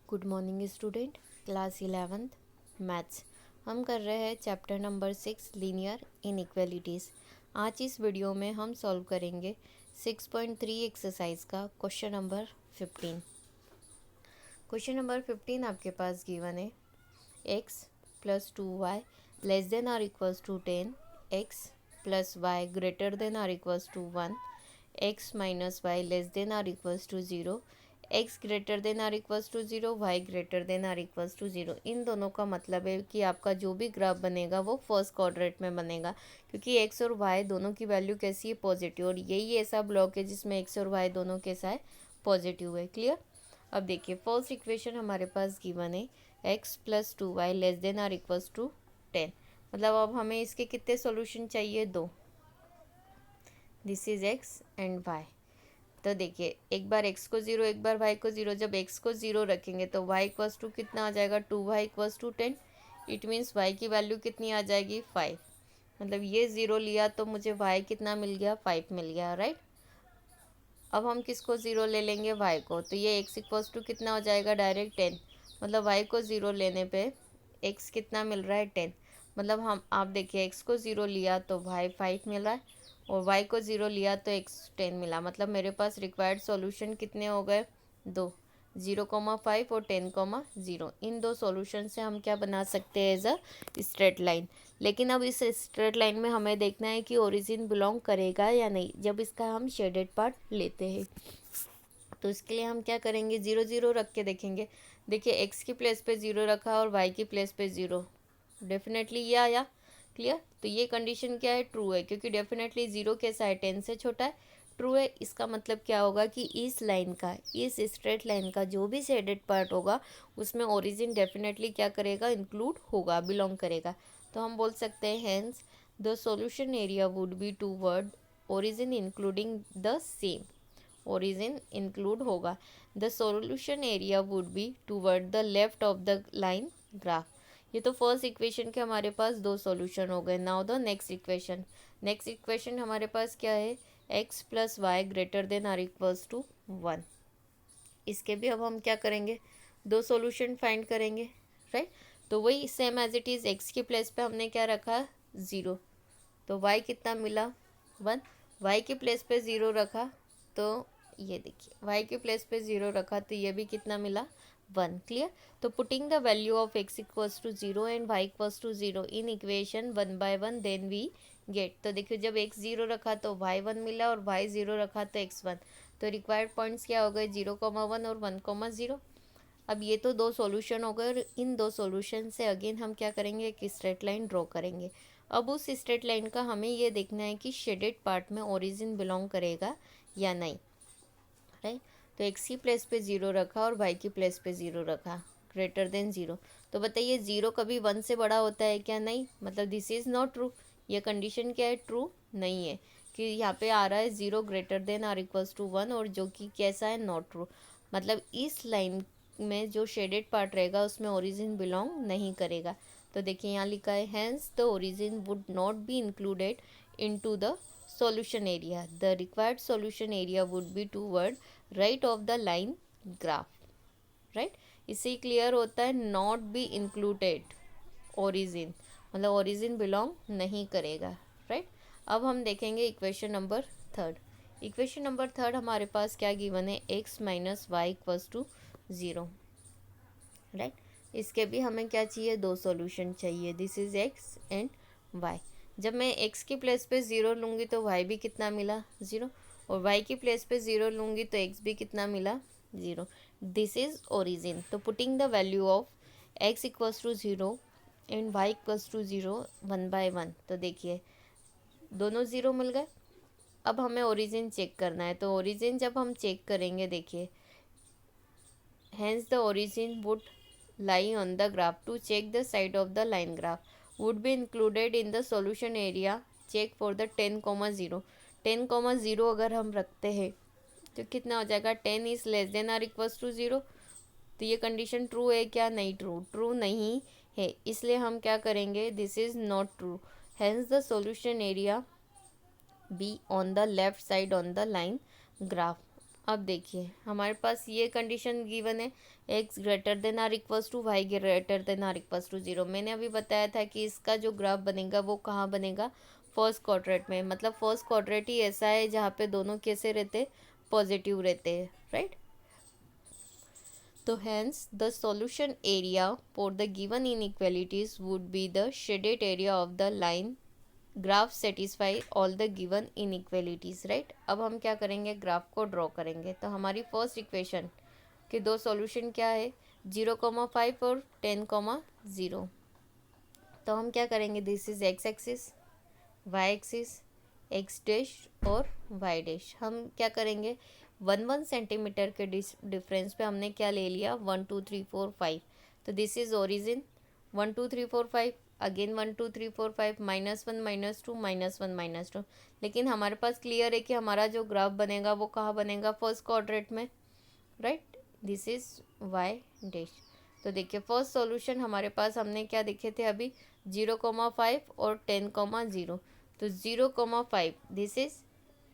Good morning student, class 11th maths. हम कर रहे हैं चैप्टर नंबर 6 लीनियर इनइक्वालिटीज़। आज इस वीडियो में हम सॉल्व करेंगे 6.3 एक्सरसाइज का क्वेश्चन नंबर 15। क्वेश्चन नंबर 15 आपके पास गिवन है x plus 2y less than or equals to 10, x plus y greater than or equals to 1, x minus y less than or equals to 0, x greater than or equals to 0, y greater than or equals to 0। इन दोनों का मतलब है कि आपका जो भी graph बनेगा वो फर्स्ट क्वाड्रेंट में बनेगा, क्योंकि x और y दोनों की वैल्यू कैसी है, पॉजिटिव। और यही ऐसा ब्लॉक है जिसमें x और y दोनों कैसा है, पॉजिटिव है। क्लियर। अब देखिए फर्स्ट इक्वेशन हमारे पास गिवन है x plus 2y less than or equals to 10। मतलब अब हमें इसके कितने सॉल्यूशन चाहिए, दो। This is x and y। तो देखिए एक बार x को 0 एक बार y को 0। जब x को 0 रखेंगे तो y इक्वल्स टू कितना आ जाएगा, 2y equals to 10। It means y की वैल्यू कितनी आ जाएगी, 5। मतलब ये 0 लिया तो मुझे y कितना मिल गया, 5 मिल गया, राइट। अब हम किसको 0 ले लेंगे, y को। तो ये x इक्वल्स टू कितना हो जाएगा, डायरेक्ट 10। मतलब y को 0 लेने पे x कितना मिल रहा है, 10। मतलब हम आप देखिए x को 0 लिया तो y 5 मिला है, और y को 0 लिया तो x 10 मिला। मतलब मेरे पास रिक्वायर्ड सॉल्यूशन कितने हो गए, दो। 0,5 और 10,0। इन दो सॉल्यूशन से हम क्या बना सकते हैं, एज अ स्ट्रेट लाइन। लेकिन अब इस स्ट्रेट लाइन में हमें देखना है कि ओरिजिन बिलोंग करेगा या नहीं, जब इसका हम शेडेड पार्ट लेते हैं। तो इसके लिए हम क्या करेंगे, 0 0 रख के देखेंगे। देखिए x की प्लेस पे 0 रखा और y की प्लेस पे 0, डेफिनेटली ये आया। क्लियर। तो ये कंडीशन क्या है, ट्रू है, क्योंकि डेफिनेटली 0 कैसा है, 10 से छोटा है, ट्रू है। इसका मतलब क्या होगा कि इस लाइन का, इस स्ट्रेट लाइन का जो भी शेडेड पार्ट होगा उसमें ओरिजिन डेफिनेटली क्या करेगा, इंक्लूड होगा, बिलोंग करेगा। तो हम बोल सकते हैं hence the solution area would be toward origin including the same. Origin include होगा, the solution area would be toward the left of the line graph. ये तो फर्स्ट इक्वेशन के हमारे पास दो सॉल्यूशन हो गए। Now the next equation. Next equation हमारे पास क्या है, x plus y greater than or equals to 1। इसके भी अब हम क्या करेंगे, दो सॉल्यूशन फाइंड करेंगे, राइट। तो वही same as it is, x की प्लेस पे हमने क्या रखा, 0। तो y कितना मिला, 1। y की प्लेस पे 0 रखा तो ये देखिए y की प्लेस पे 0 रखा तो ये भी कितना मिला, 1। क्लियर। तो putting the value of x equals to 0 and y equals to 0 in equation 1 by 1 then we get. तो देखिए जब x 0 रखा तो y 1 मिला और y 0 रखा तो x 1। तो रिक्वायर्ड पॉइंट्स क्या हो गए, 0,1 और 1,0। अब ये तो दो सॉल्यूशन हो गए, और इन दो सॉल्यूशन से अगेन हम क्या करेंगे, एक स्ट्रेट लाइन ड्रॉ करेंगे। अब उस स्ट्रेट लाइन का हमें ये देखना है कि शेडेड पार्ट में ओरिजिन बिलोंग करेगा या नहीं, राइट। तो एक्स की प्लेस पे 0 रखा और वाई की प्लेस पे 0 रखा, ग्रेटर देन 0। तो बताइए 0 कभी 1 से बड़ा होता है क्या, नहीं। मतलब दिस इज़ नॉट ट्रू। ये कंडीशन क्या है, ट्रू नहीं है, कि यहाँ पे आ रहा है 0 greater than or equals to 1, और जो कि कैसा है, नॉट ट्रू। मतलब इस लाइन में जो शेडेड पार्ट रहेगा उसमें ओरिजिन बिलोंग नहीं करेगा। तो देखिए यहाँ लिखा है hence the origin would not be included into the solution area. The required solution area would be toward right of the line graph, right। इससे क्लियर होता है नॉट बी इंक्लूडेड ओरिजिन, मतलब ओरिजिन बिलोंग नहीं करेगा, right. अब हम देखेंगे equation number third. Equation number third हमारे पास क्या गिवन है, x minus y equals to 0, right. इसके भी हमें क्या चाहिए, दो सॉल्यूशन चाहिए। This is x and y। जब मैं x की प्लेस पे 0 लूँगी तो y भी कितना मिला, 0। और y की प्लेस पे 0 लूँगी तो x भी कितना मिला, 0। This is origin. तो putting the value of x equals to 0 and y equals to 0 1 by 1। तो देखिए दोनों 0 मिल गए। अब हमें ओरिजिन चेक करना है। तो ओरिजिन जब हम चेक करेंगे, देखिए hence the origin would lie on the graph. To check the side of the line graph would be included in the solution area. Check for the 10,0। 10,0 अगर हम रखते हैं तो कितना हो जाएगा, 10 is less than or equals to 0। तो ये कंडीशन ट्रू है क्या, नहीं, ट्रू ट्रू नहीं है, इसलिए हम क्या करेंगे, this is not true. Hence the solution area be on the left side on the line graph. अब देखिए हमारे पास ये कंडीशन गिवन है, x greater than or equals to y greater than or equals to 0। मैंने अभी बताया था कि इसका जो ग्राफ बनेगा वो कहाँ बनेगा, फर्स्ट क्वाड्रेंट में। मतलब फर्स्ट क्वाड्रेंट ही ऐसा है जहाँ पे दोनों कैसे रहते, पॉजिटिव रहते हैं, राइट। तो hence the solution area for the given inequalities would be the shaded area of the line graph satisfy all the given inequalities, right. अब हम क्या करेंगे, ग्राफ को ड्रॉ करेंगे। तो हमारी फर्स्ट इक्वेशन के दो सॉल्यूशन क्या है, 0,5 और 10,0। तो हम क्या करेंगे, this is x axis, y axis, x dash और वाई डैश। हम क्या करेंगे, 1 सेंटीमीटर के डिफरेंस पे हमने क्या ले लिया, 1 2 3 4 5। तो दिस इज ओरिजिन, 1 2 3 4 5, अगेन 1 2 3 4 5, -1 -2 -1 -2। लेकिन हमारे पास क्लियर है कि हमारा जो ग्राफ बनेगा वो कहाँ बनेगा, फर्स्ट क्वाड्रेंट में, right. This is y dash. तो देखिए फर्स्ट सॉल्यूशन हमारे पास हमने क्या देखे थे अभी, 0,5 और 10,0। तो 0,5 दिस इज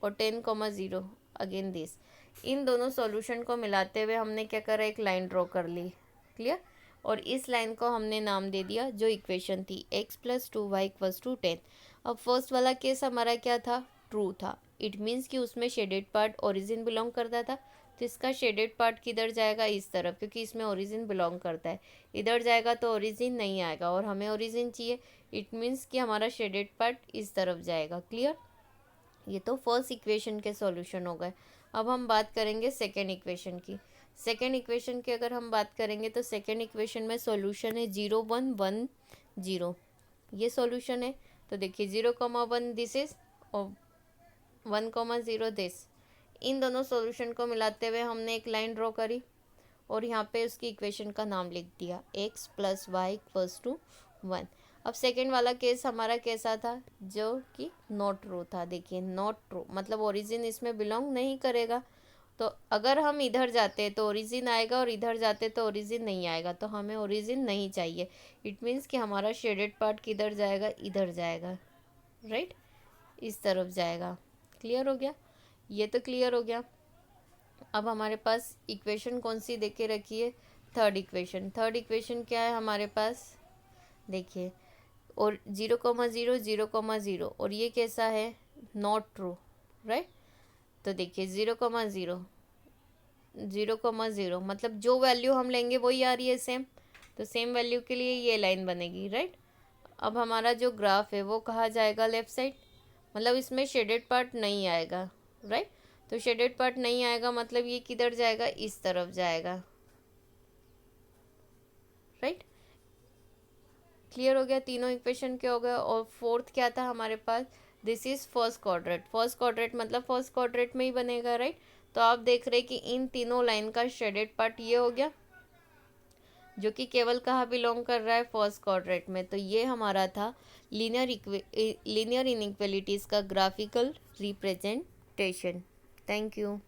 और 10,0 अगेन दिस। इन दोनों सॉल्यूशन को मिलाते हुए हमने क्या करा, एक लाइन ड्रॉ कर ली, क्लियर। और इस लाइन को हमने नाम दे दिया, जो इक्वेशन थी x + 2y = 10। अब फर्स्ट वाला केस हमारा क्या था, ट्रू था। इट मीन्स कि उसमें शेडेड पार्ट ओरिजिन बिलोंग करता था। तो इसका शेडेड पार्ट किधर जाएगा, इस तरफ, क्योंकि इसमें ओरिजिन बिलोंग करता है। इधर जाएगा तो ओरिजिन नहीं आएगा, और हमें ओरिजिन चाहिए। इट मीन्स कि हमारा शेडेड पार्ट इस तरफ जाएगा, क्लियर। ये तो फर्स्ट इक्वेशन के सॉल्यूशन हो गए। अब हम बात करेंगे सेकेंड इक्वेशन की। सेकेंड इक्वेशन की अगर हम बात करेंगे तो सेकेंड इक्वेशन में सॉल्यूशन है 0 1 1 0, ये सॉल्यूशन है। तो देखिए 0,1 दिस इज और 1,0 दिस। इन दोनों सॉल्यूशन को मिलाते हुए हमने एक लाइन ड्रॉ करी और यहाँ पे उसकी इक्वेशन का नाम लिख दिया, x + y = 1। अब सेकेंड वाला केस हमारा कैसा था, जो कि नॉट ट्रू था। देखिए नॉट ट्रू मतलब ओरिजिन इसमें बिलोंग नहीं करेगा। तो अगर हम इधर जाते तो ओरिजिन आएगा और इधर जाते तो ओरिजिन नहीं आएगा, तो हमें ओरिजिन नहीं चाहिए। इट मीन्स कि हमारा शेडेड पार्ट किधर जाएगा, इधर जाएगा, राइट, इस तरफ जाएगा। क्लियर हो गया, ये तो क्लियर हो गया। अब हमारे पास इक्वेशन कौन सी दे के रखी है, थर्ड इक्वेशन। थर्ड इक्वेशन क्या है हमारे पास, देखिए, और 0,0 0,0 और ये कैसा है, नॉट ट्रू, राइट। तो देखिए 0,0 0,0 मतलब जो वैल्यू हम लेंगे वही आ रही है सेम, तो सेम वैल्यू के लिए ये लाइन बनेगी, राइट। अब हमारा जो ग्राफ है वो कहाँ जाएगा, लेफ्ट साइड, मतलब इसमें शेडेड पार्ट नहीं आएगा, राइट। तो शेडेड पार्ट नहीं आएगा मतलब ये किधर जाएगा, इस तरफ जाएगा, राइट। क्लियर हो गया, तीनों इक्वेशन के हो गए। और फोर्थ क्या था हमारे पास, this is first quadrant. First quadrant मतलब फर्स्ट क्वाड्रेंट में ही बनेगा, राइट। तो आप देख रहे हैं कि इन तीनों लाइन का शेडेड पार्ट ये हो गया, जो कि केवल कहाँ बिलोंग कर रहा है, फर्स्ट क्वाड्रेंट में। तो ये हमारा था लीनियर इनइक्वालिटीज़ का ग्राफिकल रिप्रेजेंटेशन। Thank you.